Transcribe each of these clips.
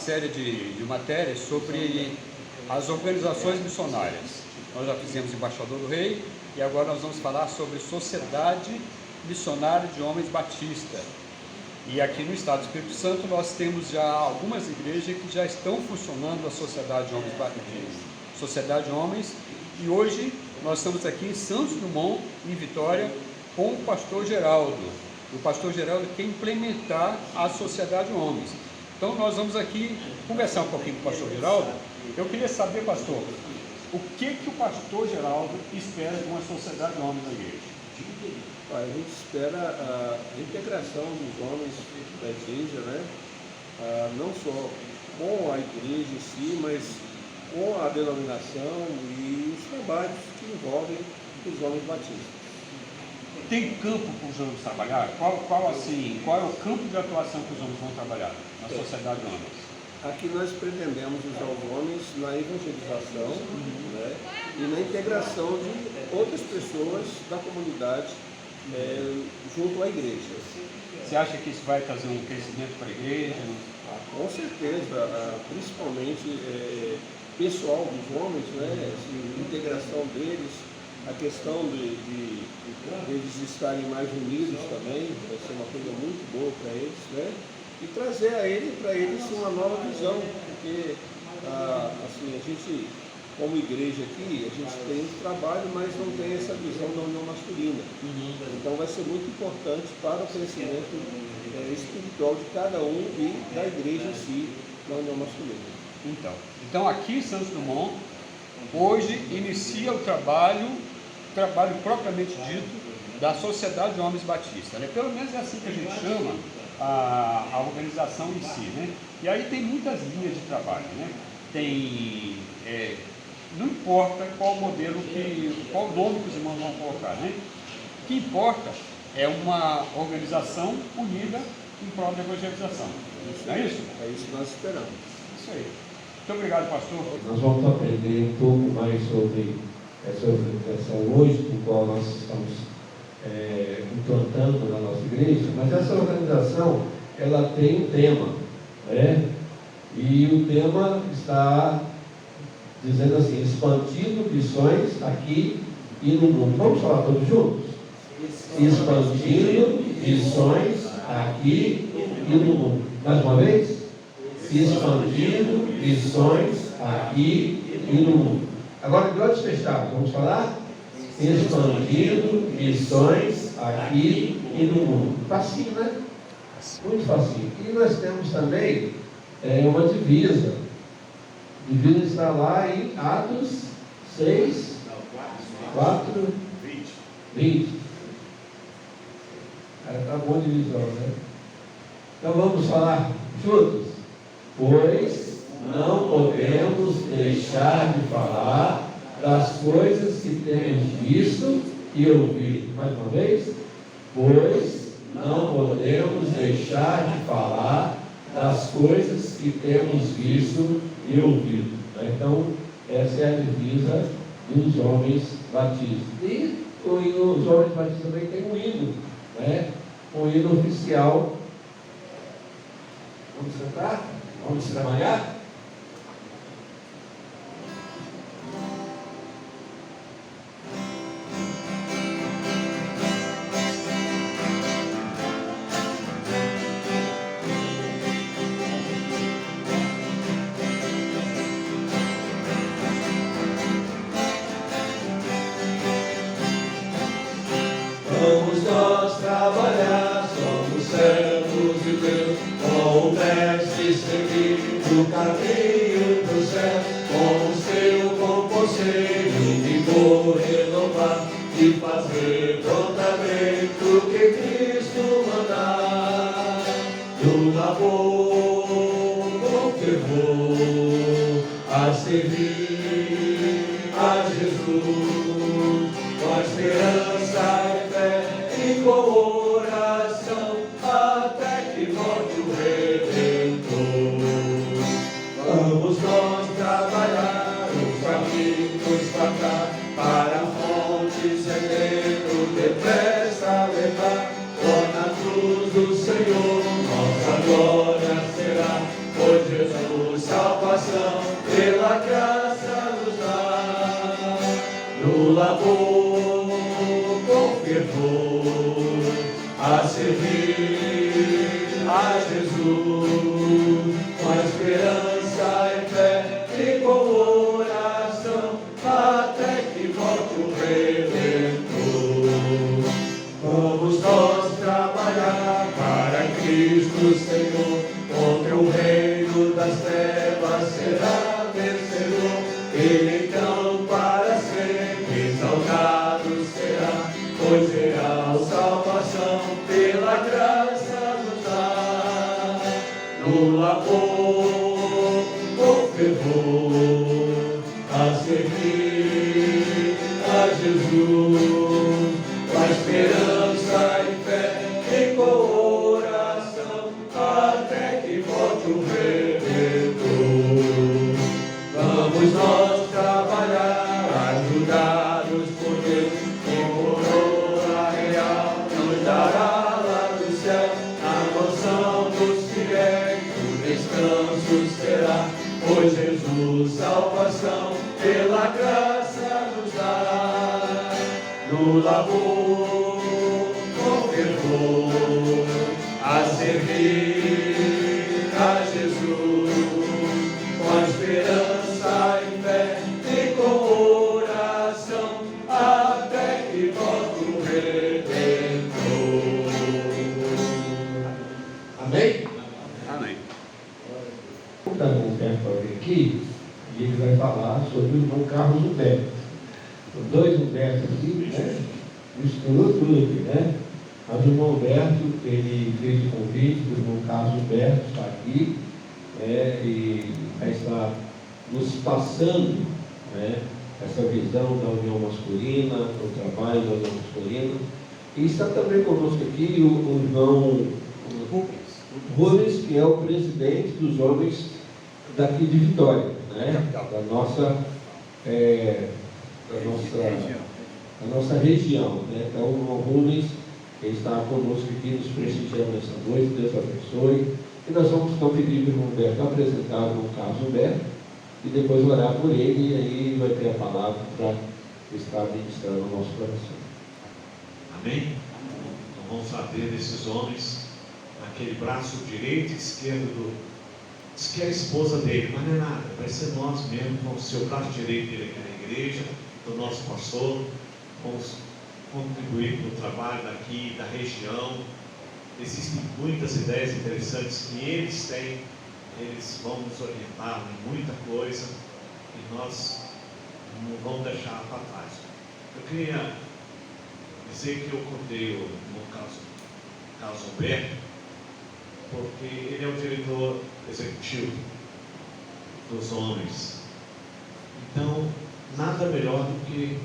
série de matérias sobre as organizações missionárias. Nós já fizemos Embaixador do Rei e agora nós vamos falar sobre Sociedade Missionária de Homens Batista. E aqui no Estado do Espírito Santo nós temos já algumas igrejas que já estão funcionando a Sociedade de Homens Sociedade de Homens, e hoje nós estamos aqui em Santos Dumont, em Vitória, com o pastor Geraldo. O pastor Geraldo quer implementar a Sociedade de Homens. Então nós vamos aqui conversar um pouquinho com o pastor Geraldo. Eu queria saber, pastor, o que o pastor Geraldo espera de uma Sociedade de Homens na igreja? A gente espera a integração dos homens da igreja, né? Não só com a igreja em si, mas com a denominação e os trabalhos que envolvem os homens batistas. Tem campo para os homens trabalhar? Qual é o campo de atuação que os homens vão trabalhar na Sociedade de Homens? Aqui nós pretendemos usar os homens na evangelização, né? E na integração de outras pessoas da comunidade junto à igreja. Você acha que isso vai trazer um crescimento para a igreja? Com certeza, principalmente pessoal dos homens, né? Assim, integração deles, a questão de eles estarem mais unidos também, vai ser uma coisa muito boa para eles, né? E trazer para eles uma nova visão, porque assim, a gente, como igreja aqui, a gente tem trabalho, mas não tem essa visão da união masculina. Então vai ser muito importante para o crescimento espiritual de cada um e da igreja em si, da união masculina. Então aqui em Santos Dumont, hoje inicia o trabalho propriamente dito da Sociedade de Homens Batistas, né? Pelo menos é assim que a gente chama a organização em si, né? E aí tem muitas linhas de trabalho, né? Não importa qual modelo, qual nome que os irmãos vão colocar, né? O que importa é uma organização unida em prol da evangelização. Não é isso? É isso que nós esperamos. Isso aí. Muito obrigado, pastor. Nós vamos aprender um pouco mais sobre essa organização hoje, com qual nós estamos implantando na nossa igreja, mas essa organização, ela tem um tema, né? E o tema está dizendo assim: expandindo missões aqui e no mundo. Vamos falar todos juntos? Expandindo missões aqui e no mundo. Mais uma vez? Expandindo missões aqui e no mundo. Agora, de olhos fechados, vamos falar? Expandindo missões aqui e no mundo. Facinho, né? Muito facinho. E nós temos também uma divisa. A divisa está lá em Atos 6, 4, 20. Está bom de visão, né? Então vamos falar juntos. Pois não podemos deixar de falar das coisas que temos visto e ouvido. Mais uma vez. Pois não podemos deixar de falar das coisas que temos visto e ouvido. Então, essa é a divisa dos homens batistas. E os homens batistas também têm um hino, né? Um hino oficial. Vamos sentar? Vamos trabalhar? Vamos nós trabalhar, somos servos de Deus, com o mestre seguir no caminho do céu, com o seu bom conselho, vigor renovar e fazer prontamente o que Cristo mandar. No amor, com fervor, a servir a Jesus, com a esperança e fé e com oração, até que volte o Redentor. Vamos nós trabalhar os caminhos para a fonte sedento, depressa levar, ó na cruz do Senhor, nossa glória será, pois Jesus no labor com fervor, a servir a Jesus, com a esperança e fé e com oração, até que volte o Redentor. Vamos nós trabalhar para Cristo Senhor, contra o reino das trevas será vencedor. Ele então para sempre exaltado será, pois real salvação pela graça nos dá. No labor com fervor, a servir a Jesus, com a esperança e fé e com oração, até que volte o Redentor. Vamos nós trabalhar, ajudados por Deus, e coroa real nos dará lá do céu, a mansão dos fiéis, o descanso será, pois Jesus salvação pela graça nos dá. No labor com fervor, a servir a Jesus, com a esperança e fé e com oração, até que volte o Redentor. Amém? Amém. Está Humberto aqui, e ele vai falar sobre o irmão Carlos Humberto. São dois Humberto aqui, né? Misturou tudo aqui, né? Mas o irmão Humberto, ele fez o convite, o irmão Carlos Humberto está aqui, e vai estar nos passando, né, essa visão da união masculina, do trabalho da união masculina. E está também conosco aqui o irmão Rubens, que é o presidente dos homens daqui de Vitória, né? Da nossa região, né? Então o irmão Rubens está conosco aqui, nos prestigiando nessa noite. Deus abençoe. E nós vamos então pedir para o irmão Humberto apresentar o irmão Carlos Humberto e depois orar por ele, e aí vai ter a palavra para estar ministrando o nosso coração. Amém? Então vamos saber desses homens, aquele braço direito e esquerdo diz que é a esposa dele, mas não é nada, vai ser nós mesmos, vamos ser o braço direito dele aqui na igreja, do nosso pastor, vamos contribuir para o trabalho daqui, da região. Existem muitas ideias interessantes que eles têm, eles vão nos orientar em muita coisa e nós não vamos deixar para trás. Eu queria dizer que eu contei o irmão Carlos Humberto, porque ele é o diretor executivo dos homens. Então, nada melhor do que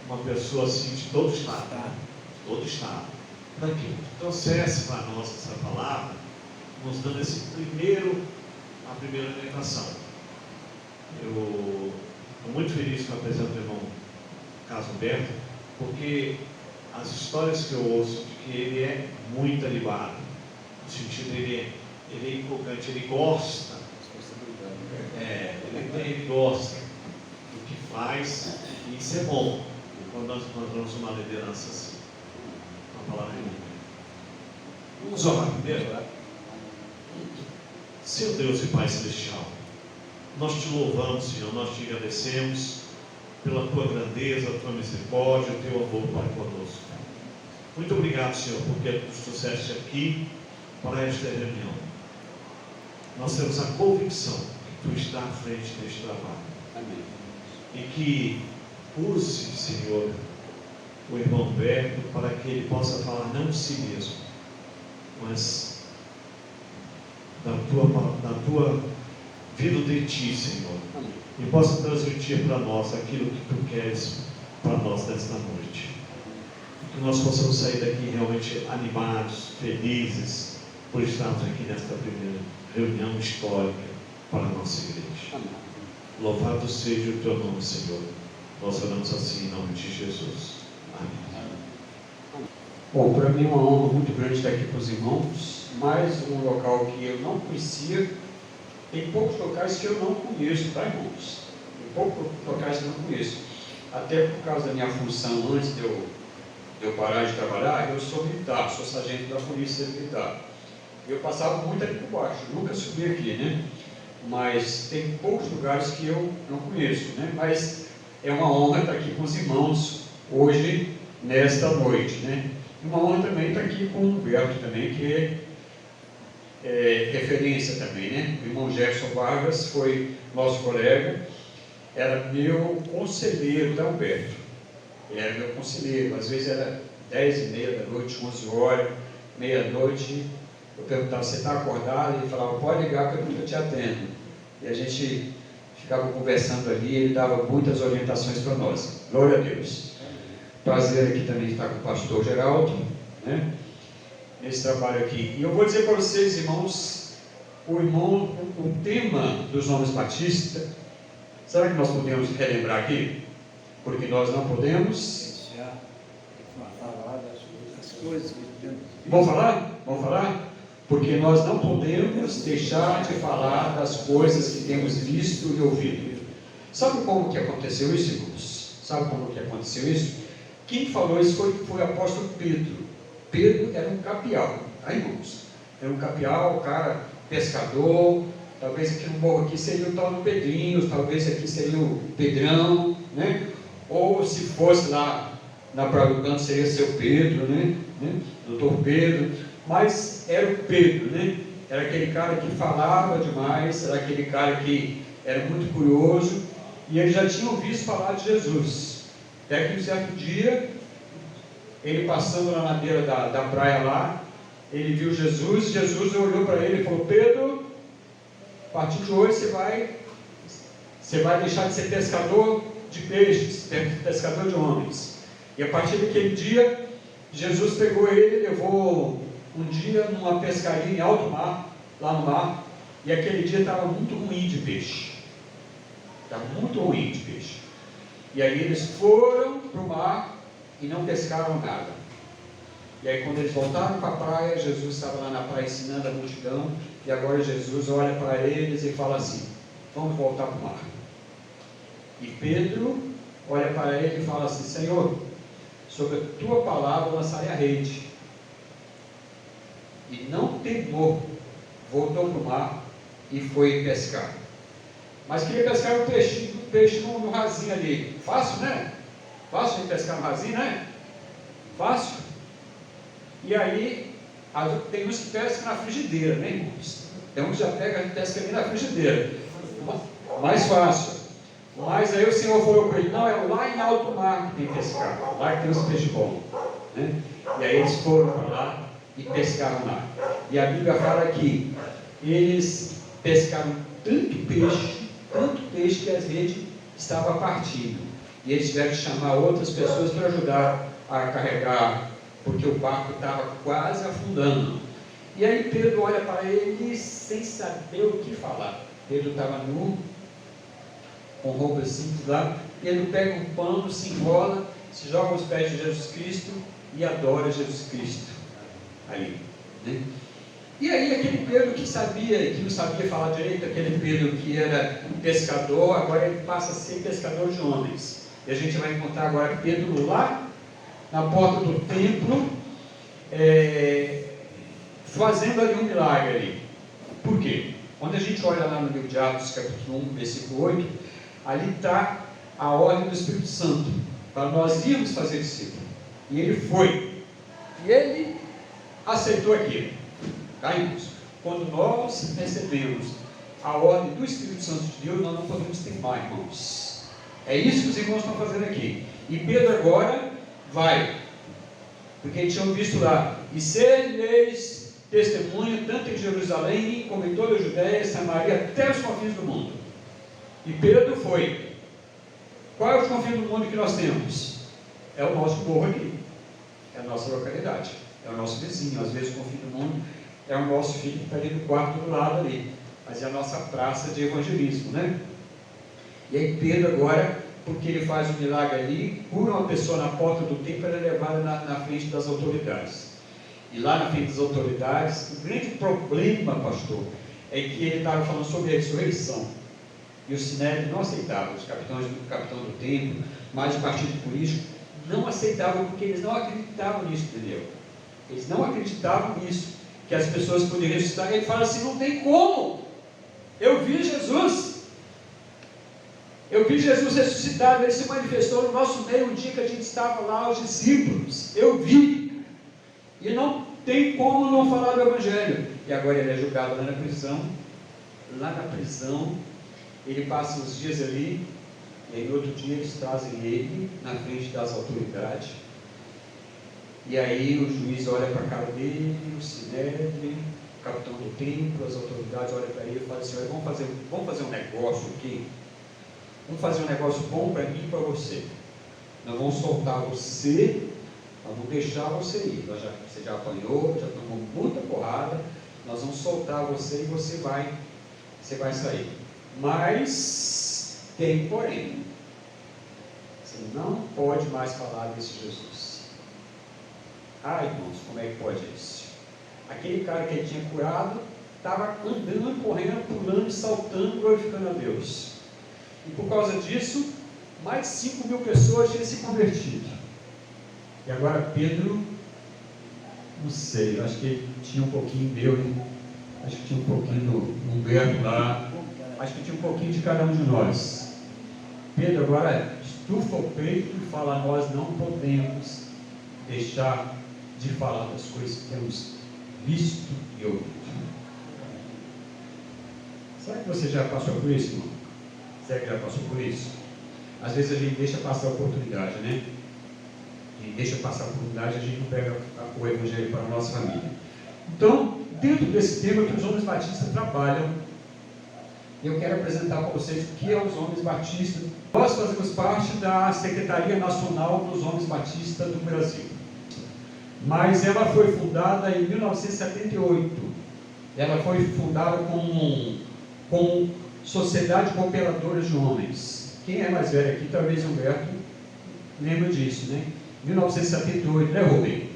uma pessoa assim de todo estado, para que trouxesse para nós essa palavra, nos dando a primeira orientação. Eu estou muito feliz que eu apresento o irmão Carlos Humberto, porque as histórias que eu ouço de que ele é muito animado, no sentido ele é empolgante, ele gosta, ele gosta do que faz, e isso é bom quando nós encontramos uma liderança assim, uma palavra de Deus. Vamos orar primeiro. Seu Deus e Pai Celestial, nós te louvamos, Senhor, nós te agradecemos pela tua grandeza, a tua misericórdia, o teu amor para conosco. Muito obrigado, Senhor, porque nos trouxeste aqui para esta reunião. Nós temos a convicção que tu está à frente deste trabalho. Amém. E que use, Senhor, o irmão Humberto para que ele possa falar não de si mesmo, mas da tua vindo de ti, Senhor. Amém. E possa transmitir para nós aquilo que tu queres para nós nesta noite. Que nós possamos sair daqui realmente animados, felizes, por estarmos aqui nesta primeira reunião histórica para a nossa igreja. Amém. Louvado seja o teu nome, Senhor. Nós oramos assim em nome de Jesus. Amém. Bom, para mim é uma honra muito grande estar aqui com os irmãos, mais um local que eu não conhecia. Tem poucos locais que eu não conheço, tá, irmãos? Tem poucos locais que eu não conheço. até por causa da minha função antes de eu parar de trabalhar, eu sou militar, sou sargento da Polícia Militar. Eu passava muito aqui por baixo, nunca subi aqui, né? Mas tem poucos lugares que eu não conheço, né? Mas é uma honra estar aqui com os irmãos hoje, nesta noite, né? E uma honra também estar aqui com o Humberto também, que é referência também, né? O irmão Jefferson Vargas foi nosso colega, era meu conselheiro da Humberto. Ele era meu conselheiro, às vezes era 10h30 da noite, 11 horas, meia-noite. Eu perguntava, você está acordado? Ele falava, pode ligar que eu te atendo. E a gente ficava conversando ali, ele dava muitas orientações para nós. Glória a Deus. Prazer aqui também estar com o pastor Geraldo, né? Nesse trabalho aqui. E eu vou dizer para vocês, irmãos, o tema dos homens batistas, será que nós podemos relembrar aqui? Porque nós não podemos... falar das coisas que temos. Vamos falar? Vamos falar? Porque nós não podemos deixar de falar das coisas que temos visto e ouvido. Sabe como que aconteceu isso, irmãos? Sabe como que aconteceu isso? Quem falou isso foi o apóstolo Pedro. Pedro era um capial, tá, irmãos? Era um capial, cara, pescador. Talvez aqui no morro aqui seria o tal do Pedrinho, talvez aqui seria o Pedrão, né? Ou se fosse lá na Praia do Canto seria seu Pedro, né? Doutor Pedro. Mas era o Pedro, né? Era aquele cara que falava demais, era aquele cara que era muito curioso, e ele já tinha ouvido falar de Jesus. Até que um certo dia, ele passando lá na beira da praia lá, ele viu Jesus, Jesus olhou para ele e falou, Pedro, a partir de hoje você vai deixar de ser pescador de peixes, pescador de homens. E a partir daquele dia, Jesus pegou ele e levou um dia numa pescaria em alto mar, lá no mar, e aquele dia estava muito ruim de peixe. Estava muito ruim de peixe. E aí eles foram para o mar e não pescaram nada. E aí quando eles voltaram para a praia, Jesus estava lá na praia ensinando a multidão, e agora Jesus olha para eles e fala assim, vamos voltar para o mar. E Pedro olha para ele e fala assim, Senhor, sobre a tua palavra lançarei a rede. E não temor, voltou para o mar e foi pescar. Mas queria pescar um peixe no rasinho ali. Fácil, né? Fácil de pescar no rasinho, né? Fácil. E aí, tem uns que pescam na frigideira, né, irmãos? Tem uns que já pega e pesca ali na frigideira. Mais fácil. Mas aí o Senhor falou com ele, não, é lá em alto mar que tem que pescar. Lá que tem os peixes bons. Né? E aí eles foram para lá e pescaram lá. E a Bíblia fala que eles pescaram tanto peixe que as redes estavam partindo. E eles tiveram que chamar outras pessoas para ajudar a carregar, porque o barco estava quase afundando. E aí Pedro olha para ele sem saber o que falar. Pedro estava nu, com roupa simples lá. Pedro pega um pano, se enrola, se joga aos pés de Jesus Cristo e adora Jesus Cristo ali, né? E aí aquele Pedro que não sabia falar direito, aquele Pedro que era pescador, agora ele passa a ser pescador de homens. E a gente vai encontrar agora Pedro lá na porta do templo, fazendo ali um milagre ali. Por quê? Quando a gente olha lá no livro de Atos, capítulo 1, versículo 8, ali está a ordem do Espírito Santo, para nós irmos fazer discípulo. E ele foi. E ele aceitou aquilo. Tá, irmãos? Quando nós recebemos a ordem do Espírito Santo de Deus, nós não podemos teimar, irmãos. É isso que os irmãos estão fazendo aqui. E Pedro agora vai, porque eles tinham visto lá, e sereis testemunha tanto em Jerusalém como em toda a Judéia, Samaria, até os confins do mundo. E Pedro foi. Qual é o confim do mundo que nós temos? É o nosso morro aqui, é a nossa localidade, é o nosso vizinho. Às vezes o confim do mundo é o nosso filho que está ali no quarto do lado ali, mas é a nossa praça de evangelismo, né? E aí Pedro agora, porque ele faz um milagre ali, cura uma pessoa na porta do templo, ela é levada na frente das autoridades. E lá na frente das autoridades, o grande problema, pastor, é que ele estava falando sobre a ressurreição. E o Sinédrio não aceitava, os capitão do templo, mais o partido político, não aceitavam, porque eles não acreditavam nisso, entendeu? Eles não acreditavam nisso, que as pessoas poderiam ressuscitar. Ele fala assim: não tem como. Eu vi Jesus ressuscitado, ele se manifestou no nosso meio o dia que a gente estava lá, os discípulos. Eu vi. E não tem como não falar do Evangelho. E agora ele é julgado lá na prisão. Lá na prisão, ele passa uns dias ali, e aí no outro dia eles trazem ele na frente das autoridades. E aí o juiz olha para a cara dele, o Sinédrio, o capitão do templo, as autoridades olham para ele e falam assim: olha, vamos fazer um negócio aqui. Vamos fazer um negócio bom para mim e para você. Nós vamos soltar você, nós vamos deixar você ir. Você já apanhou, já tomou muita porrada. Nós vamos soltar você e você vai sair. Mas tem porém. Você não pode mais falar desse Jesus. Ah, irmãos, como é que pode isso? Aquele cara que ele tinha curado estava andando, correndo, pulando, saltando, glorificando a Deus. E por causa disso, mais de 5.000 pessoas tinham se convertido. E agora Pedro, não sei, acho que tinha um pouquinho dele, acho que tinha um pouquinho do Humberto lá, acho que tinha um pouquinho de cada um de nós. Pedro agora estufa o peito e fala: nós não podemos deixar de falar das coisas que temos visto e ouvido. Será que você já passou por isso, irmão? Será que já passou por isso? Às vezes a gente deixa passar a oportunidade, né? A gente deixa passar a oportunidade, a gente não pega o Evangelho para a nossa família. Então, dentro desse tema que os homens batistas trabalham, eu quero apresentar para vocês o que é os homens batistas. Nós fazemos parte da Secretaria Nacional dos Homens Batistas do Brasil. Mas ela foi fundada em 1978. Ela foi fundada como Sociedade Cooperadora de Homens. Quem é mais velho aqui, talvez Humberto lembra disso, né? 1978, né, Rubem?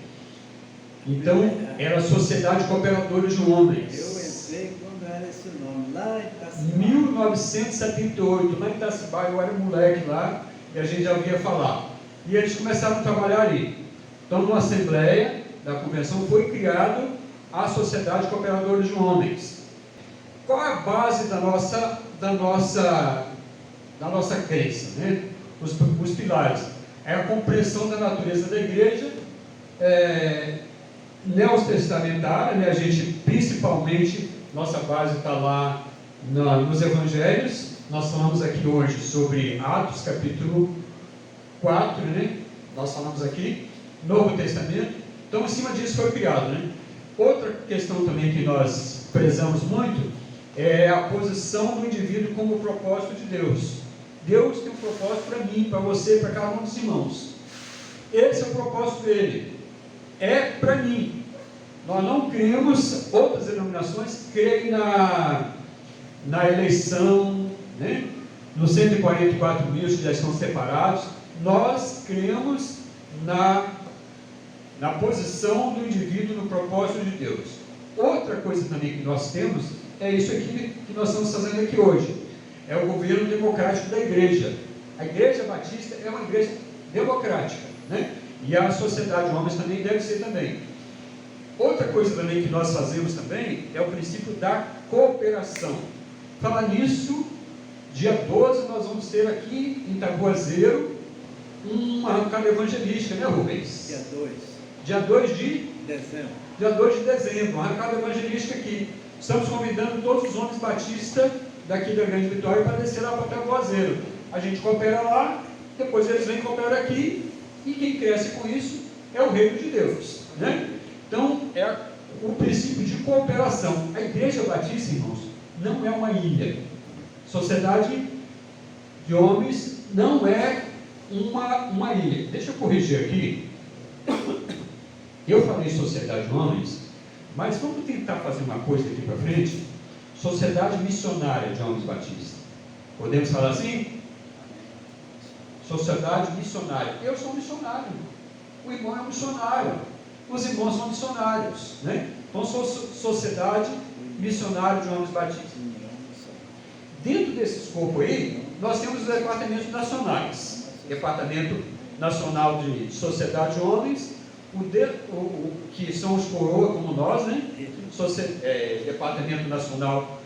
Então, era a Sociedade Cooperadora de Homens. Eu entrei quando era esse nome, lá em Itaciba. 1978, lá em Itaciba, eu era moleque lá, e a gente já ouvia falar. E eles começaram a trabalhar ali. Então, numa assembleia da convenção, foi criado a Sociedade Cooperadora de Homens. Qual é a base da nossa crença, né? Os pilares. É a compreensão da natureza da igreja, neotestamentária, né? A gente, principalmente, nossa base está lá nos Evangelhos. Nós falamos aqui hoje sobre Atos, capítulo 4, né? Nós falamos aqui, Novo Testamento. Então, em cima disso foi criado, né? Outra questão também que nós prezamos muito é a posição do indivíduo como propósito de Deus. Deus tem um propósito para mim, para você, para cada um dos irmãos. Esse é o propósito dele. É para mim. Nós não cremos, outras denominações creem na eleição, né? Nos 144 mil que já estão separados. Nós cremos na posição do indivíduo no propósito de Deus. Outra coisa também que nós temos é isso aqui que nós estamos fazendo aqui hoje. É o governo democrático da igreja. A igreja batista é uma igreja democrática, né? E a sociedade de homens também deve ser também. Outra coisa também que nós fazemos também é o princípio da cooperação. Falar nisso, dia 12 nós vamos ter aqui em Taboazeiro uma arrancada evangelística, né, Rubens? Dia 2. Dia 2 de Dezembro. Dia 2 de dezembro, uma arrancada evangelística aqui. Estamos convidando todos os homens batistas daqui da Grande Vitória para descer lá para Taboazeiro. A gente coopera lá, depois eles vêm cooperar aqui, e quem cresce com isso é o reino de Deus, né? Então, é o princípio de cooperação. A Igreja Batista, irmãos, não é uma ilha. Sociedade de homens não é uma ilha. Deixa eu corrigir aqui. Eu falei sociedade de homens, mas vamos tentar fazer uma coisa aqui para frente. Sociedade missionária de homens batistas. Podemos falar assim? Sociedade missionária. Eu sou missionário. O irmão é um missionário. Os irmãos são missionários, né? Então, sociedade missionária de homens batistas. Dentro desse escopo aí, nós temos os departamentos nacionais. Departamento Nacional de Sociedade de Homens, que são os coroa como nós, né? Departamento Nacional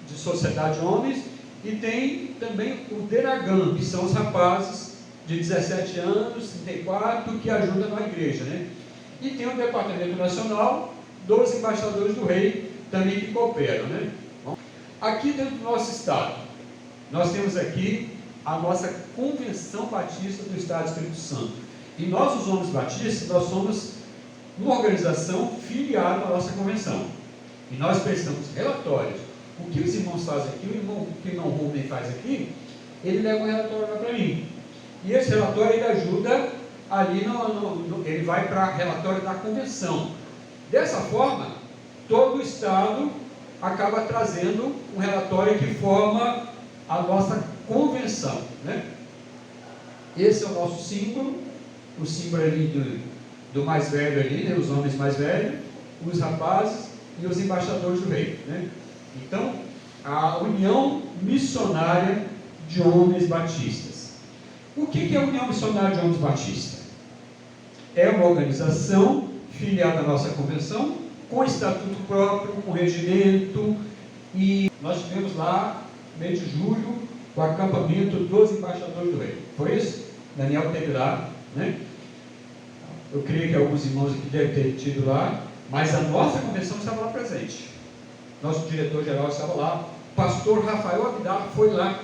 de Sociedade de Homens, e tem também o DERAGAM, que são os rapazes de 17 anos, 34, que ajudam na igreja, né? E tem o Departamento Nacional dos Embaixadores do Rei, também que cooperam, né? Aqui dentro do nosso estado, nós temos aqui a nossa Convenção Batista do Estado do Espírito Santo. E nós, os homens batistas, nós somos uma organização filiada à nossa convenção. E nós prestamos relatórios. O que os irmãos fazem aqui, o irmão Rubem faz aqui, ele leva um relatório lá para mim. E esse relatório ele ajuda ali, ele vai para relatório da convenção. Dessa forma, todo o estado acaba trazendo um relatório que forma a nossa convenção, né? Esse é o nosso símbolo, o símbolo ali do mais velho ali, né? Os homens mais velhos, os rapazes e os embaixadores do rei, né? Então, a União Missionária de Homens Batistas. O que é a União Missionária de Homens Batistas? É uma organização filiada à nossa convenção, com estatuto próprio, com regimento, e nós tivemos lá, no mês de julho, o acampamento dos embaixadores do rei. Foi isso? Daniel teve lá, né? Eu creio que alguns irmãos aqui devem ter tido lá, mas a nossa convenção estava lá presente. Nosso diretor-geral estava lá, o pastor Rafael Abdala foi lá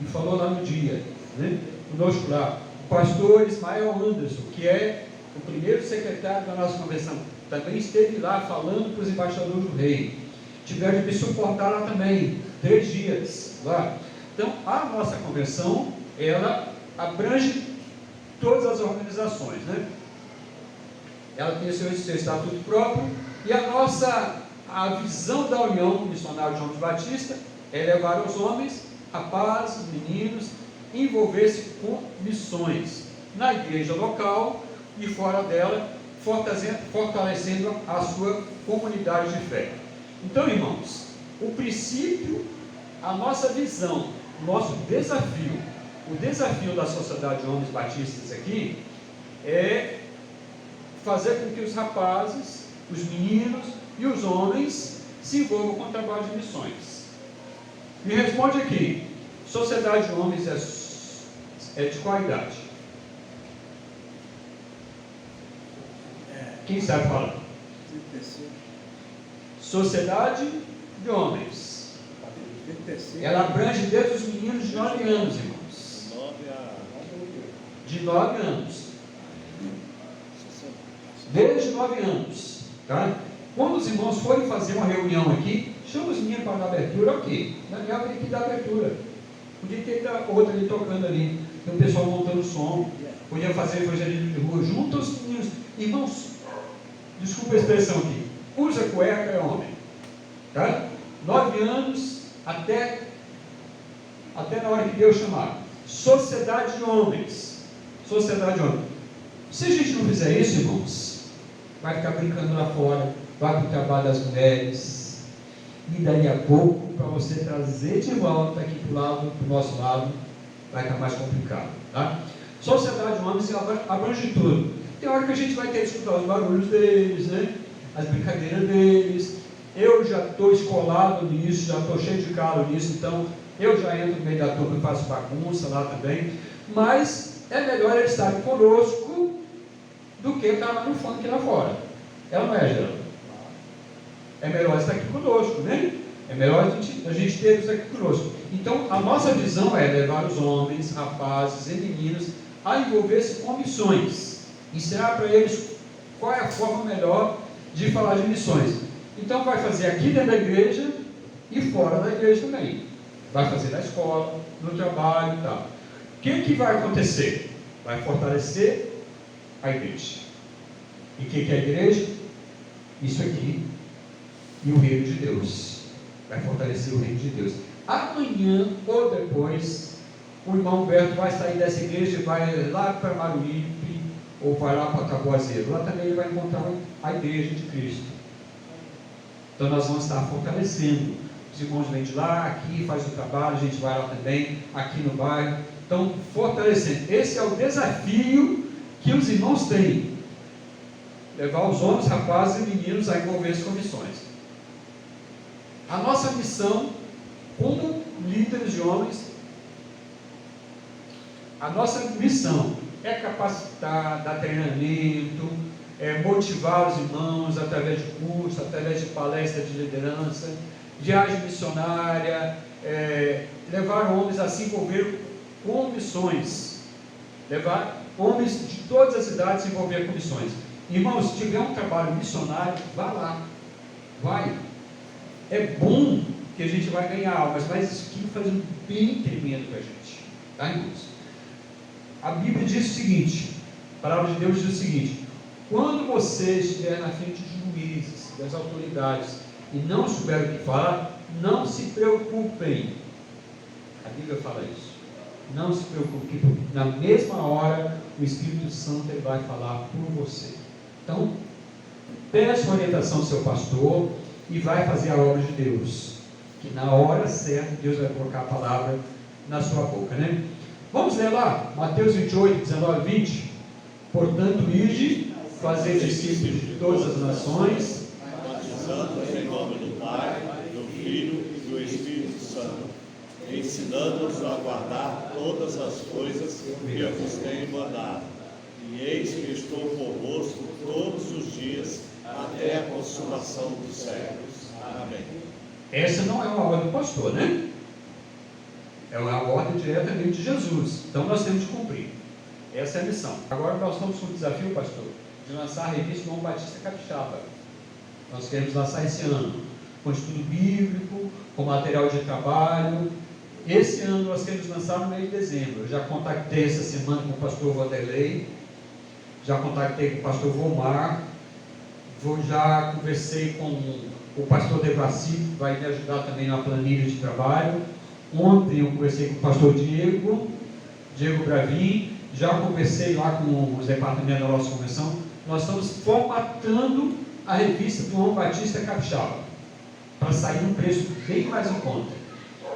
e falou lá no dia, né? Conosco lá. O pastor Ismael Anderson, que é o primeiro secretário da nossa convenção, também esteve lá falando para os embaixadores do rei. Tiveram de me suportar lá também, 3 dias lá. Então, a nossa convenção, ela abrange todas as organizações, né? Ela tem seu estatuto próprio, e a visão da União Missionária de Homens Batista é levar os homens, rapazes, meninos, envolver-se com missões na igreja local e fora dela, fortalecendo a sua comunidade de fé. Então, irmãos, o princípio, a nossa visão, o nosso desafio, o desafio da Sociedade de Homens Batistas aqui é fazer com que os rapazes, os meninos e os homens se envolvam com o trabalho de missões. Me responde aqui, Sociedade de Homens é de qual idade? Quem sabe falar? 35. Sociedade de Homens. 35. Ela abrange desde os meninos de 9 anos, irmãos. 9 a... De 9 anos. Desde 9 anos. Tá? Quando os irmãos forem fazer uma reunião aqui, chama os meninos para dar abertura, ok. Daniel tem que dar abertura. Podia ter outra ali tocando ali. Tem o pessoal montando som. Podia fazer evangelismo de rua junto aos meninos. Irmãos, desculpa a expressão aqui. Usa cueca é homem. Tá? 9 anos até na hora que Deus chamar. Sociedade de homens. Sociedade de homens. Se a gente não fizer isso, irmãos, vai ficar brincando lá fora, vai para o trabalho das mulheres, e daí a pouco, para você trazer de volta aqui para o nosso lado, vai ficar mais complicado. Tá? Sociedade de homens abrange tudo. Tem hora que a gente vai ter que escutar os barulhos deles, né? As brincadeiras deles. Eu já estou escolado nisso, já estou cheio de calo nisso, então eu já entro no meio da turma e faço bagunça lá também. Mas é melhor eles estarem conosco do que estar lá no funk lá fora. É ou não é, Geraldo? É melhor estar aqui conosco, né? É melhor a gente ter eles aqui conosco. Então, a nossa visão é levar os homens, rapazes e meninos a envolver-se com missões. Ensinar para eles qual é a forma melhor de falar de missões. Então, vai fazer aqui dentro da igreja e fora da igreja também. Vai fazer na escola, no trabalho e tal. O que vai acontecer? Vai fortalecer a igreja. E o que é a igreja? Isso aqui. E o reino de Deus. Vai fortalecer o reino de Deus. Amanhã ou depois, o irmão Humberto vai sair dessa igreja e vai lá para Maruípe, ou vai lá para Taboazeiro. Lá também ele vai encontrar a igreja de Cristo. Então nós vamos estar fortalecendo. os irmãos vêm de lá, aqui, faz o trabalho, a gente vai lá também, aqui no bairro. Então, fortalecendo. Esse é o desafio que os irmãos têm. Levar os homens, rapazes e meninos a envolver-se com missões. A nossa missão, como líderes de homens, a nossa missão é capacitar, dar treinamento, motivar os irmãos através de cursos, através de palestras de liderança, viagem missionária, levar homens a se envolver com missões, levar homens de todas as idades a se envolver com missões. Irmãos, se tiver um trabalho missionário, vá lá, vai. É bom que a gente vai ganhar almas, mas isso aqui faz um bem tremendo para a gente, tá, irmãos? A Bíblia diz o seguinte, a palavra de Deus diz o seguinte: quando você estiver na frente de juízes, das autoridades, e não souber o que falar, não se preocupem. A Bíblia fala isso. Não se preocupe, porque na mesma hora o Espírito Santo ele vai falar por você. Então, peça orientação ao seu pastor e vai fazer a obra de Deus, que na hora certa Deus vai colocar a palavra na sua boca, né? Vamos ler lá, Mateus 28, 19 e 20. Portanto, ide, fazer discípulos de todas as nações, batizando-os em nome do Pai, do Filho e do Espírito Santo, ensinando-os a guardar todas as coisas que eu vos tenho mandado. E eis que estou convosco todos os dias, até a consumação dos séculos. Amém. Essa não é uma ordem do pastor, né? É uma ordem diretamente de Jesus. Então nós temos que cumprir. Essa é a missão. Agora nós estamos com o desafio, pastor, de lançar a revista João Batista Capixaba. Nós queremos lançar esse ano, com estudo bíblico, com material de trabalho. Esse ano nós queremos lançar no mês de dezembro. Eu já contactei essa semana com o pastor Vanderlei, já contactei com o pastor Volmar, já conversei com o pastor Devaci, que vai me ajudar também na planilha de trabalho. Ontem eu conversei com o pastor Diego Bravin, já conversei lá com os departamentos da nossa convenção. Nós estamos formatando a revista do João Batista Capixaba, para sair num preço bem mais em conta,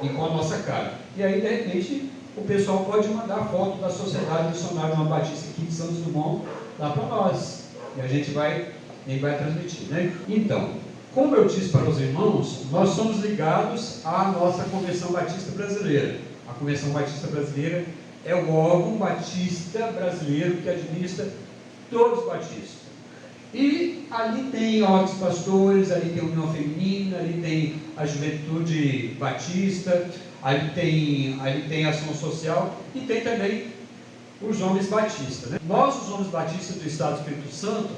e com a nossa cara. E aí, de repente, o pessoal pode mandar foto da Sociedade Missionária João Batista aqui de Santos Dumont lá para nós, e a gente vai transmitir, né? Então, como eu disse para os irmãos, nós somos ligados à nossa Convenção Batista Brasileira. A Convenção Batista Brasileira é o órgão batista brasileiro que administra todos os batistas. E ali tem ordens pastores, ali tem a União Feminina, ali tem a Juventude Batista, ali tem a Ação Social e tem também os Homens Batistas, né? Nós, os Homens Batistas do Estado do Espírito Santo,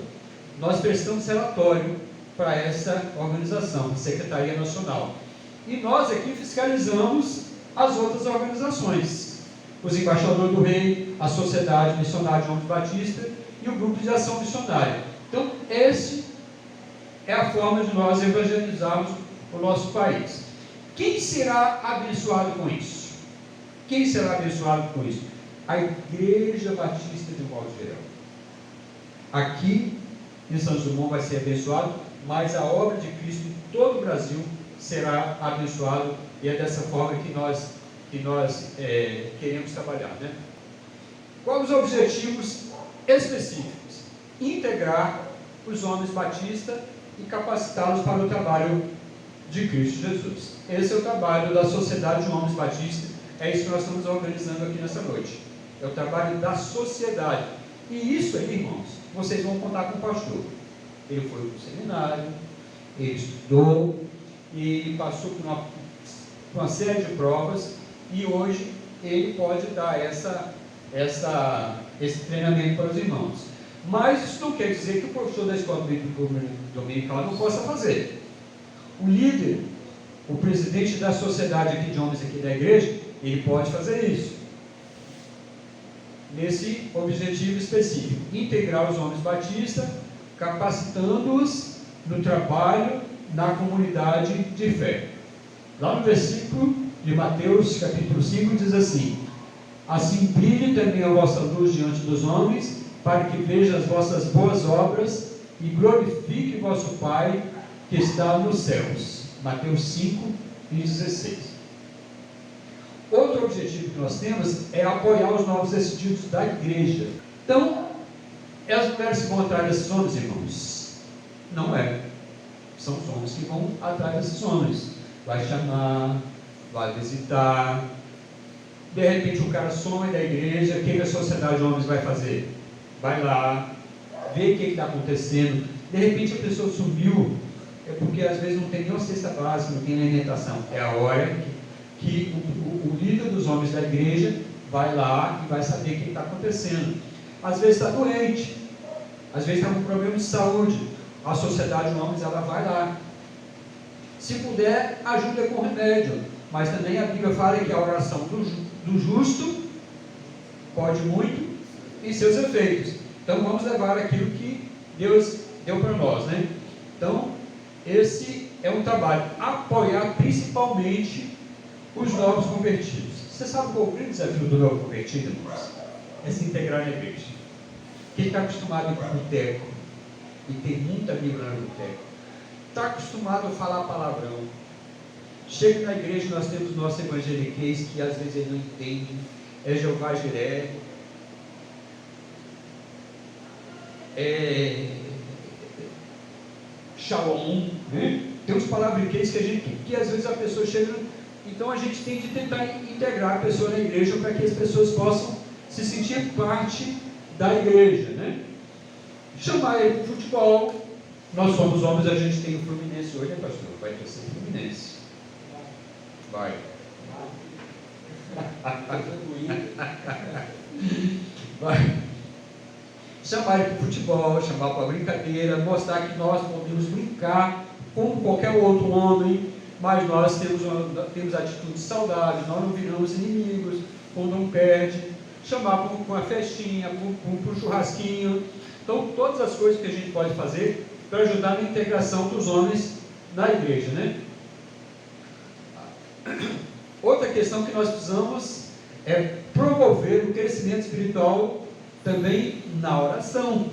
nós prestamos relatório para essa organização, a Secretaria Nacional. E nós aqui fiscalizamos as outras organizações, os Embaixadores do Rei, a Sociedade Missionária de Homens Batistas e o Grupo de Ação Missionária. Então, essa é a forma de nós evangelizarmos o nosso país. Quem será abençoado com isso? Quem será abençoado com isso? A Igreja Batista de modo geral. Aqui em Santos Dumont vai ser abençoado, mas a obra de Cristo em todo o Brasil será abençoado, e é dessa forma que nós queremos trabalhar, né? Quais os objetivos específicos? Integrar os homens batistas e capacitá-los para o trabalho de Cristo Jesus. Esse é o trabalho da Sociedade de Homens Batistas, é isso que nós estamos organizando aqui nessa noite. É o trabalho da sociedade. E isso aí, irmãos, vocês vão contar com o pastor. Ele foi para o seminário, ele estudou, e passou por uma série de provas, e hoje ele pode dar esse treinamento para os irmãos. Mas isso não quer dizer que o professor da escola dominical não possa fazer. O líder, o presidente da sociedade aqui de homens aqui da igreja, ele pode fazer isso. Nesse objetivo específico, integrar os homens batistas, capacitando-os no trabalho na comunidade de fé. Lá no versículo de Mateus, capítulo 5, diz assim: assim brilhe também a vossa luz diante dos homens, para que vejam as vossas boas obras e glorifique vosso Pai que está nos céus. Mateus 5, e 16. Outro objetivo que nós temos é apoiar os novos decididos da igreja. Então, as mulheres que vão atrás desses homens, irmãos? Não é. São os homens que vão atrás desses homens. Vai chamar, vai visitar. De repente o cara some da igreja, o que a sociedade de homens vai fazer? Vai lá, vê o que está acontecendo. De repente a pessoa sumiu, é porque às vezes não tem nem uma cesta básica, não tem nem alimentação. É a hora que o líder dos homens da igreja vai lá e vai saber o que está acontecendo. Às vezes está doente, às vezes está com problema de saúde. A sociedade de homens, ela vai lá. Se puder, ajuda com remédio. Mas também a Bíblia fala que a oração do justo pode muito em seus efeitos. Então vamos levar aquilo que Deus deu para nós, né? Então, esse é um trabalho, apoiar principalmente os novos convertidos. Você sabe qual é o grande desafio do novo convertido, irmãos? É se integrar na igreja. Quem está acostumado a ir para o boteco, e tem muita Bíblia lá no boteco, está acostumado a falar palavrão. Chega na igreja, nós temos nosso evangeliquez, que às vezes ele não entende, é Jeová Jiré, Shalom, né? Tem uns palavriquês que às vezes a pessoa chega. Então a gente tem de tentar integrar a pessoa na igreja para que as pessoas possam se sentir parte da igreja, né? Chamar ele para o futebol. Nós somos homens, a gente tem o Fluminense hoje, né, pastor? Vai torcer o Fluminense. Vai. Vai. Chamar ele para o futebol, chamar para a brincadeira, mostrar que nós podemos brincar como qualquer outro homem, mas nós temos atitudes saudáveis, nós não viramos inimigos quando um perde. Chamar para uma festinha, para um churrasquinho. Então, todas as coisas que a gente pode fazer para ajudar na integração dos homens na igreja, né? Outra questão que nós precisamos é promover o crescimento espiritual também na oração.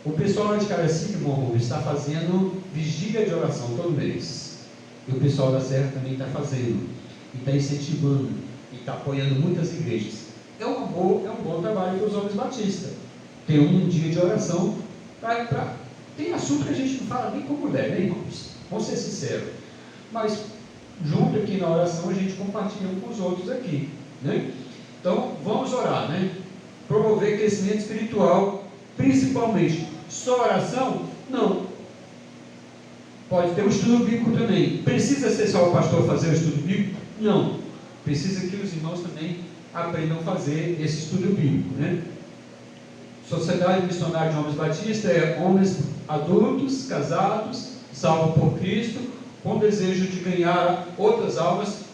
O pessoal lá de Caracinho, irmão, está fazendo vigília de oração todo mês. E o pessoal da Serra também está fazendo. E está incentivando. E está apoiando muitas igrejas. É um bom trabalho para os homens batistas. Tem um dia de oração. Tem assunto que a gente não fala nem com mulher, né, irmãos? Vamos ser sinceros. Mas, junto aqui na oração, a gente compartilha um com os outros aqui, né? Então, vamos orar, né? Promover crescimento espiritual, principalmente. Só oração? Não. Pode ter um estudo bíblico também. Precisa ser só o pastor fazer o estudo bíblico? Não. Precisa que os irmãos também aprendam a fazer esse estudo bíblico, né? Sociedade Missionária de Homens Batistas é homens adultos, casados, salvos por Cristo, com desejo de ganhar outras almas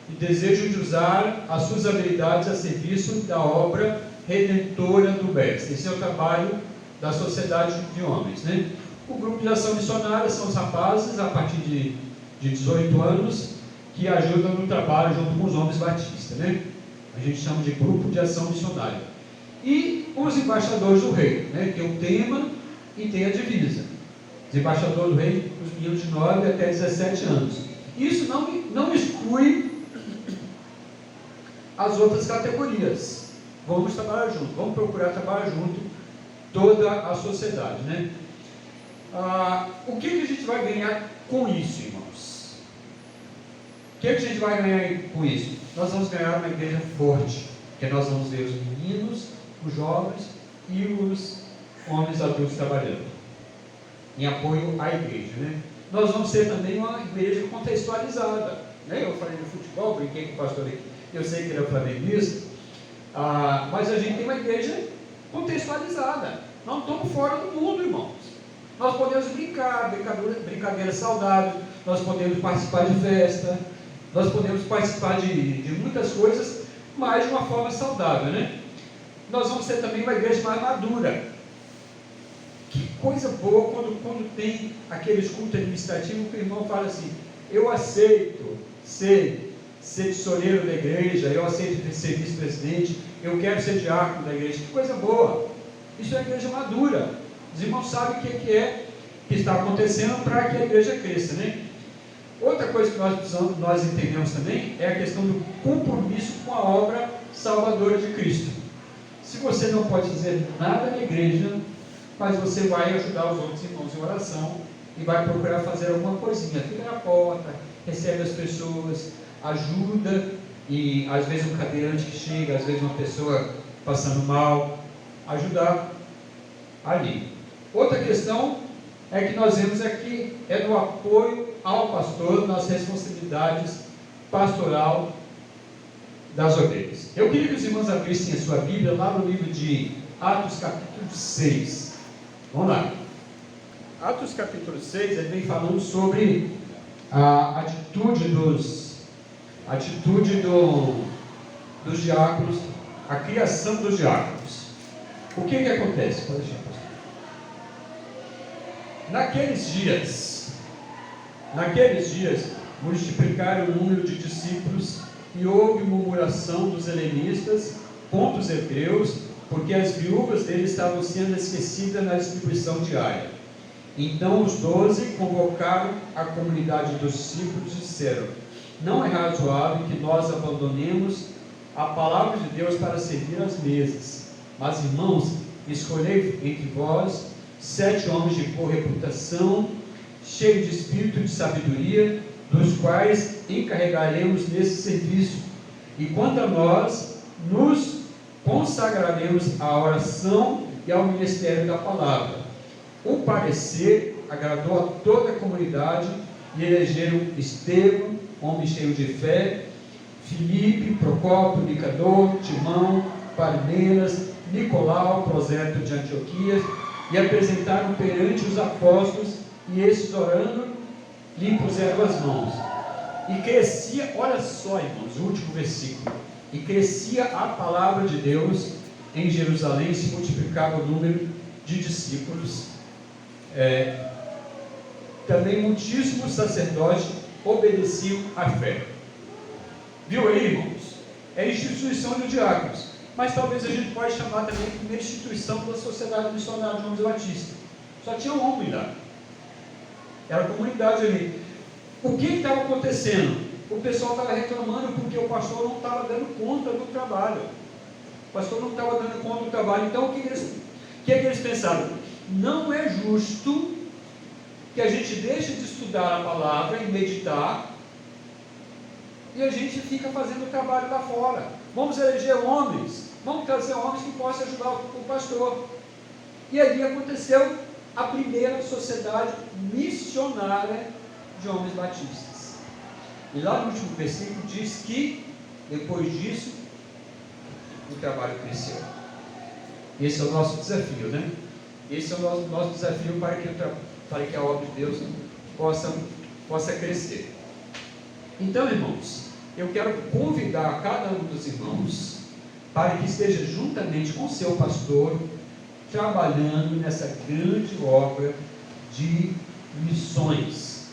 e desejo de usar as suas habilidades a serviço da obra redentora do Mestre. Esse é o trabalho da Sociedade de Homens, né? O grupo de ação missionária são os rapazes a partir de 18 anos que ajudam no trabalho junto com os homens batistas, né? A gente chama de grupo de ação missionária. E os embaixadores do reino, né? Tem o tema e tem a divisa. Os embaixadores do reino, os meninos de 9 até 17 anos. Isso não exclui as outras categorias. Vamos trabalhar junto, vamos procurar trabalhar junto toda a sociedade, né? O que a gente vai ganhar com isso, irmãos? O que a gente vai ganhar com isso? Nós vamos ganhar uma igreja forte, porque nós vamos ver os meninos, os jovens e os homens adultos trabalhando em apoio à igreja, né? Nós vamos ser também uma igreja contextualizada, né? Eu falei do futebol, brinquei com o pastor aqui, eu sei que ele é flamenguista, mas a gente tem uma igreja contextualizada. Nós não estamos fora do mundo, irmãos. Nós podemos brincar, brincadeiras saudáveis, nós podemos participar de festa, nós podemos participar de muitas coisas, mas de uma forma saudável, né? Nós vamos ser também uma igreja mais madura. Que coisa boa quando tem aqueles cultos administrativos que o irmão fala assim: eu aceito ser tesoureiro da igreja, eu aceito ser vice-presidente, eu quero ser diácono da igreja. Que coisa boa! Isso é a igreja madura. Os irmãos sabem o que está acontecendo para que a igreja cresça, né? Outra coisa que nós entendemos também é a questão do compromisso com a obra salvadora de Cristo. Se você não pode fazer nada na igreja, mas você vai ajudar os outros irmãos em oração e vai procurar fazer alguma coisinha, fica na porta, recebe as pessoas, ajuda, e às vezes um cadeirante que chega, às vezes uma pessoa passando mal, ajudar ali. Outra questão é que nós vemos aqui é do apoio ao pastor nas responsabilidades pastoral das ovelhas. Eu queria que os irmãos abrissem a sua Bíblia lá no livro de Atos capítulo 6. Vamos lá. Atos capítulo 6, ele vem falando sobre a atitude dos diáconos, a criação dos diáconos. O que acontece? Pode deixar, pastor. Naqueles dias, multiplicaram o número de discípulos e houve murmuração dos helenistas contra os hebreus, porque as viúvas deles estavam sendo esquecidas na distribuição diária. Então os 12 convocaram a comunidade dos discípulos e disseram: não é razoável que nós abandonemos a palavra de Deus para servir às mesas. Mas, irmãos, escolhei entre vós 7 homens de boa reputação, cheios de espírito e de sabedoria, dos quais encarregaremos nesse serviço. E quanto a nós, nos consagraremos à oração e ao ministério da palavra. O parecer agradou a toda a comunidade e elegeram Estevão, homem cheio de fé, Filipe, Procópio, Nicador, Timão, Parmenas, Nicolau, prosélito de Antioquia, e apresentaram perante os apóstolos, e estes, orando, lhe impuseram as mãos. E crescia, olha só, irmãos, o último versículo, e crescia a palavra de Deus em Jerusalém, se multiplicava o número de discípulos. Também muitíssimos sacerdotes obedeciam à fé. Viu aí, irmãos? É a instituição dos diáconos, mas talvez a gente pode chamar também de primeira instituição da Sociedade Missionária de João Batista. Só tinha um homem lá, era a comunidade ali. O que estava acontecendo? O pessoal estava reclamando porque o pastor não estava dando conta do trabalho. O pastor não estava dando conta do trabalho. Então o que eles pensaram? Não é justo que a gente deixe de estudar a palavra e meditar e a gente fica fazendo o trabalho lá fora. Vamos eleger homens, vamos trazer homens que possam ajudar o pastor. E ali aconteceu a primeira sociedade missionária de homens batistas. E lá no último versículo diz que depois disso o trabalho cresceu. Esse é o nosso desafio, né? Esse é o nosso desafio para que a obra de Deus possa crescer. Então, irmãos, eu quero convidar cada um dos irmãos para que esteja juntamente com o seu pastor, trabalhando nessa grande obra de missões.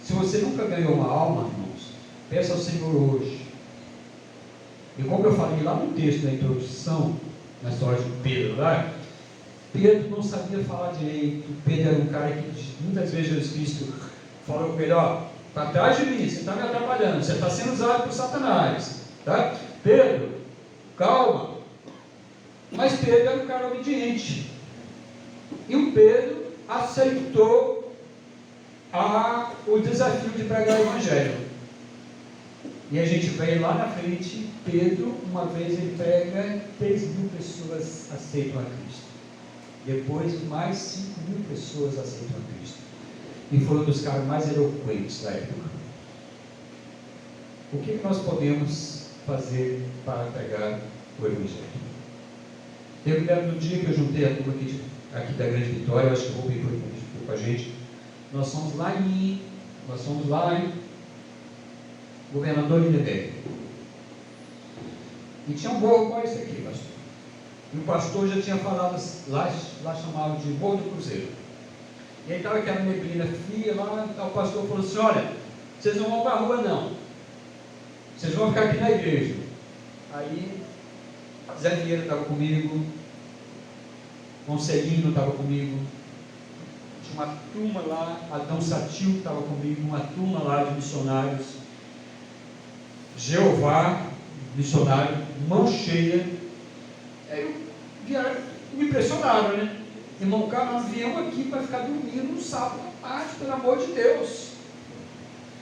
Se você nunca ganhou uma alma, irmãos, peça ao Senhor hoje. E como eu falei lá no texto da introdução, na história de Pedro lá, Pedro não sabia falar direito. Pedro era um cara que muitas vezes Jesus Cristo falou com ele: ó, para trás de mim, você está me atrapalhando, você está sendo usado por Satanás, tá? Pedro, calma. Mas Pedro era um cara obediente, e o Pedro aceitou o desafio de pregar o Evangelho. E a gente vê lá na frente, Pedro, uma vez ele prega, 3.000 pessoas aceitam a Cristo. Depois, mais 5.000 pessoas aceitam a Cristo. E foi um dos caras mais eloquentes da época. O que nós podemos fazer para pregar o Evangelho? Eu me lembro do dia que eu juntei a turma aqui da Grande Vitória, eu acho que o Rubem foi com a gente. Nós fomos lá em Governador Lindenberg. E tinha um morro igual esse aqui, pastor. E o pastor já tinha falado, lá chamava de Morro do Cruzeiro. E aí estava aquela neblina fria lá, o pastor falou assim: olha, vocês não vão para a rua não, vocês vão ficar aqui na igreja. Aí Zé Vieira estava comigo, Conselhino estava comigo, tinha uma turma lá, Adão Satil estava comigo, uma turma lá de missionários, Jeová, missionário, mão cheia. Aí me impressionaram, né? Irmão, cara, nós viemos aqui para ficar dormindo no sábado à tarde, pelo amor de Deus.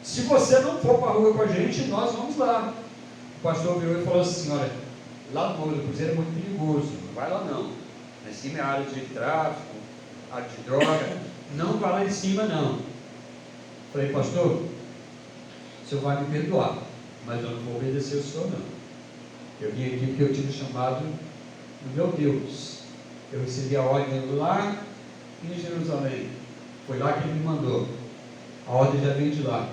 Se você não for para a rua com a gente, nós vamos lá. O pastor virou e falou assim: olha, lá no Morro do Cruzeiro é muito perigoso, não vai lá não. Lá em cima é área de tráfico, área de droga, não vai lá em cima não. Falei, pastor, o senhor vai me perdoar, mas eu não vou obedecer o senhor não. Eu vim aqui porque eu tive chamado do meu Deus. Eu recebi a ordem lá em Jerusalém. Foi lá que ele me mandou. A ordem já vem de lá.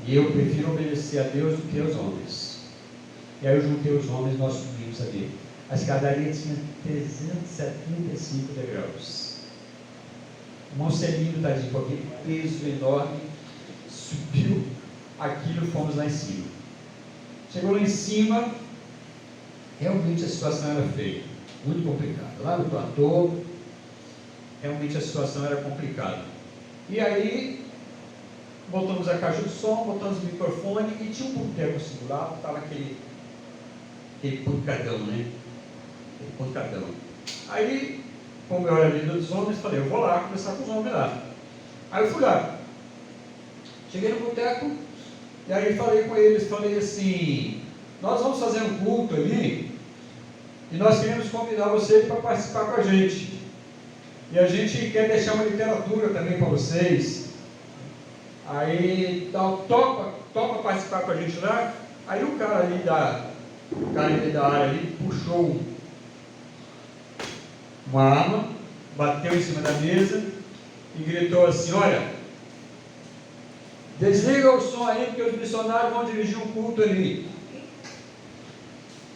E eu prefiro obedecer a Deus do que aos homens. E aí eu juntei os homens, nós subimos ali. A escadaria tinha 375 degraus. O Marcelino tadinho, com aquele peso enorme, subiu aquilo, fomos lá em cima. Chegou lá em cima, realmente a situação era feia, muito complicada. Lá no platô, realmente a situação era complicada. E aí, botamos a caixa de som, botamos o microfone e tinha um boteco assim do lado, estava aquele pancadão, né? Aquele pancadão. Aí, como eu era líder dos homens, falei, eu vou lá conversar com os homens lá. Aí eu fui lá. Cheguei no boteco, e aí falei com eles, falei assim, nós vamos fazer um culto ali, e nós queremos convidar vocês para participar com a gente. E a gente quer deixar uma literatura também para vocês. Aí, então, topa participar com a gente lá. Aí o cara ali da área ali puxou uma arma, bateu em cima da mesa e gritou assim, olha, desliga o som aí, porque os missionários vão dirigir um culto ali.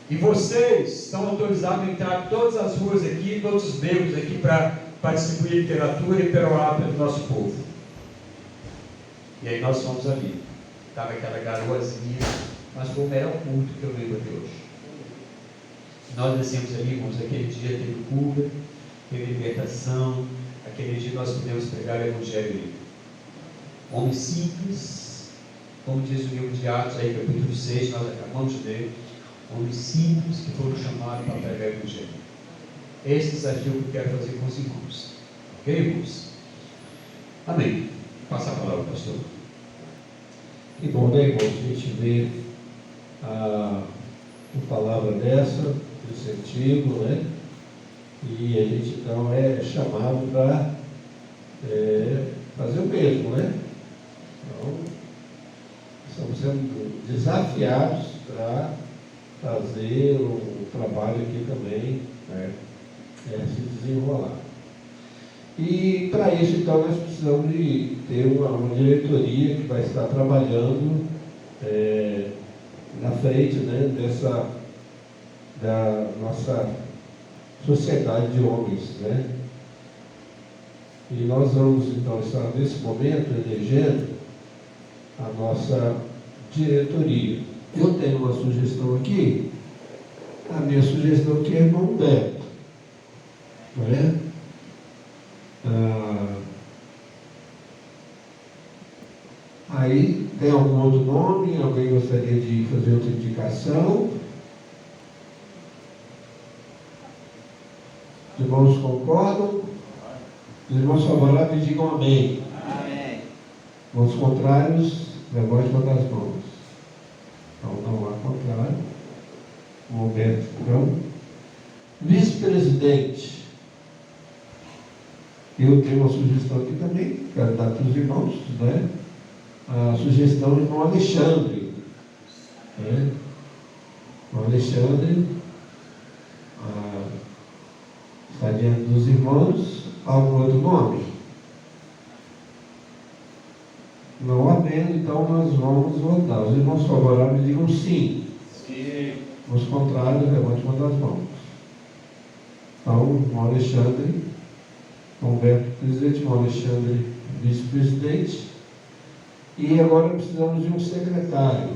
E vocês estão autorizados a entrar em todas as ruas aqui, todos os becos aqui, para distribuir literatura e perorar pelo nosso povo. E aí nós fomos ali. Estava aquela garoazinha, mas foi o melhor culto que eu lembro até hoje. Nós descemos ali, irmãos, aquele dia teve cura, teve libertação, aquele dia nós pudemos pregar o Evangelho ali. Homens simples, como diz o livro de Atos, aí, capítulo 6, nós acabamos de ler, homens simples que foram chamados para pregar o Evangelho. Esse desafio que eu quero fazer com os irmãos. Ok, irmãos? Amém. Passa a palavra, pastor. Que bom, né, irmãos? A gente vê uma palavra dessa, desse artigo, né? E a gente então é chamado para fazer o mesmo, né? Então, estamos sendo desafiados para fazer o trabalho aqui também, né? Se desenrolar. E para isso, então, nós precisamos de ter uma diretoria que vai estar trabalhando na frente, né, da nossa sociedade de homens, né? E nós vamos, então, estar nesse momento elegendo a nossa diretoria. Eu tenho uma sugestão aqui. A minha sugestão aqui é o irmão Beto, não é? Aí tem algum outro nome? Alguém gostaria de fazer outra indicação? Os irmãos concordam? Os irmãos favoráveis digam amém. Amém. Os contrários, levante uma das mãos. Então não há contrário. Um momento, então. Vice-presidente. Eu tenho uma sugestão aqui também, quero dar para os irmãos, né? A sugestão do irmão Alexandre. Né? O Alexandre está diante dos irmãos. Algum outro nome? Não havendo, então nós vamos votar. Os irmãos favoráveis digam sim. Sim. Os contrários, levante uma das mãos. Então, o irmão Alexandre, Humberto presidente, irmão Alexandre vice-presidente. E agora precisamos de um secretário.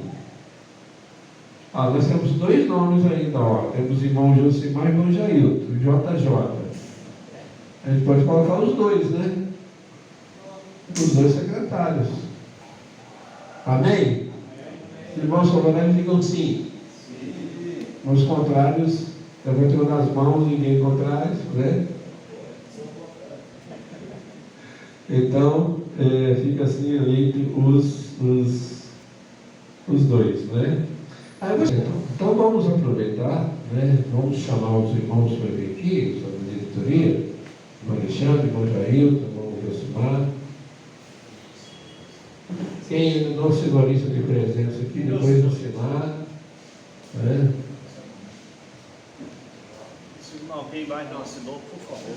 Nós temos dois nomes ainda, ó. Temos o irmão Josimar e o irmão Jailton, o JJ. A gente pode colocar os dois, né? os 2 secretários. Amém? Os irmãos favoráveis digam sim. Os contrários, levantam as mãos, ninguém contrário, né? Então, fica assim entre os 2, né? Então vamos aproveitar, né? Vamos chamar os irmãos para vir aqui, sobre a diretoria, irmão Alexandre, irmão Jailton, irmão Josimar. Quem ainda não assinou a lista de presença aqui, depois assinar, né? Se alguém vai não assinou, por favor.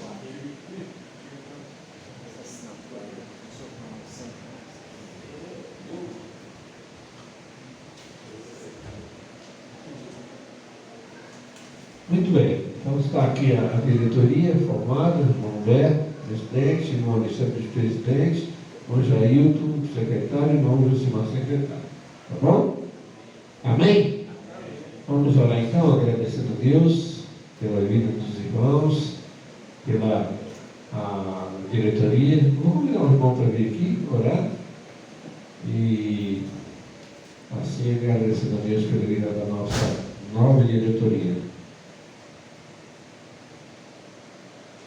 Muito bem, então está aqui a diretoria formada, irmão Humberto, presidente, irmão Alexandre, presidente, irmão Jailton, secretário, irmão Josimar, secretário. Tá bom? Amém? Vamos orar então, agradecendo a Deus pela vida dos irmãos, pela diretoria. Vamos convidar o irmão para vir aqui, orar. E assim agradecendo a Deus pela vida da nossa nova diretoria.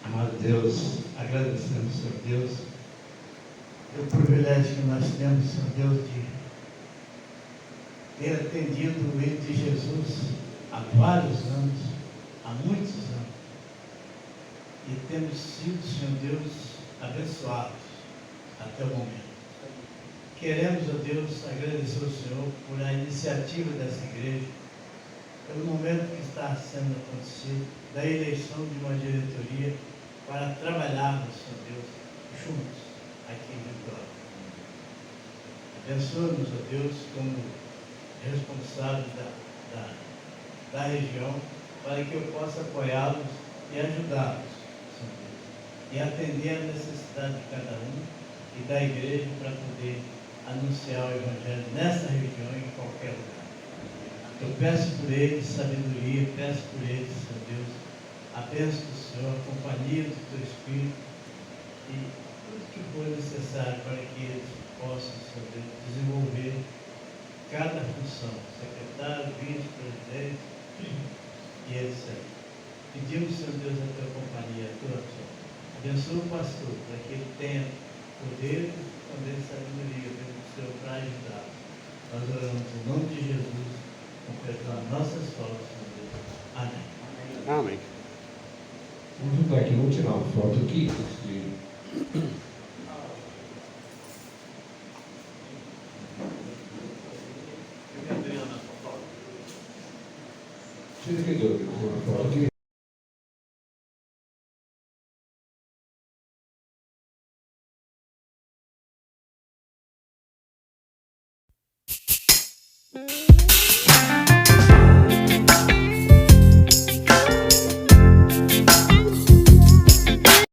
Amado Deus, agradecemos, Senhor Deus, pelo privilégio que nós temos, Senhor Deus, de ter atendido o Filho de Jesus há vários anos, há muitos anos, e temos sido, Senhor Deus, abençoados até o momento. Queremos, ó Deus, agradecer ao Senhor por a iniciativa dessa igreja, pelo momento que está sendo acontecido, da eleição de uma diretoria para trabalharmos, Senhor Deus, juntos aqui em Vitória. Abençoa-nos, ó Deus, como responsável da região, para que eu possa apoiá-los e ajudá-los, Senhor Deus, e atender a necessidade de cada um e da igreja para poder anunciar o Evangelho nessa região e em qualquer lugar. Eu peço por eles sabedoria, peço por eles, Senhor Deus, a bênção do Senhor, a companhia do Teu Espírito e tudo que for necessário para que eles possam, Senhor Deus, desenvolver cada função, secretário, vice-presidente e etc. Pedimos, Senhor Deus, a Tua companhia, a Tua ação. Abençoa o pastor, para que ele tenha poder e também sabedoria pelo Senhor para ajudar. Nós oramos em nome de Jesus, com perdão das nossas faltas, Senhor Deus. Amém. Amém. Vamos juntar aqui, vamos tirar uma foto aqui. Tira aqui, uma foto aqui.